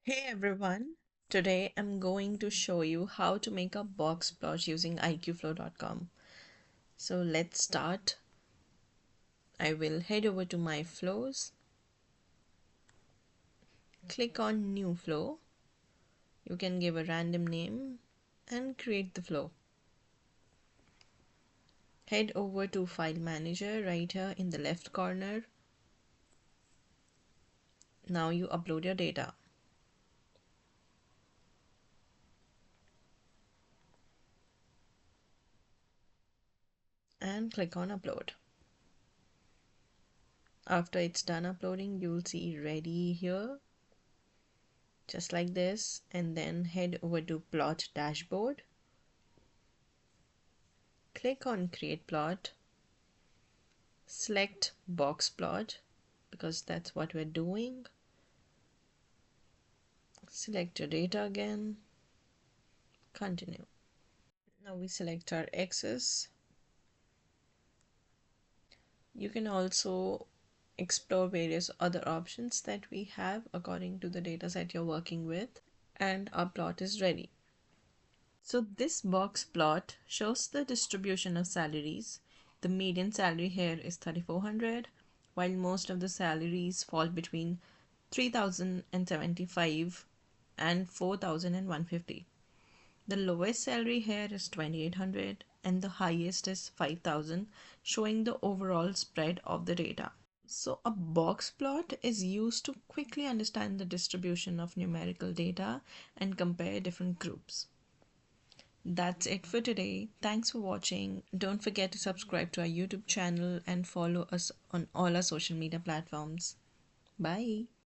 Hey everyone, today I'm going to show you how to make a box plot using aicuflow.com. So let's start. I will head over to my flows, click on new flow. You can give a random name and create the flow. Head over to file manager right here in the left corner. Now you upload your data. And click on upload. After it's done uploading, you'll see ready here, just like this, and then head over to plot dashboard. Click on create plot, select box plot because that's what we're doing. Select your data again, continue. Now we select our axis. You can also explore various other options that we have according to the data set you're working with, and our plot is ready. So this box plot shows the distribution of salaries. The median salary here is 3,400, while most of the salaries fall between 3,075 and 4,150. The lowest salary here is 2,800 and the highest is 5,000, showing the overall spread of the data. So a box plot is used to quickly understand the distribution of numerical data and compare different groups. That's it for today. Thanks for watching. Don't forget to subscribe to our YouTube channel and follow us on all our social media platforms. Bye.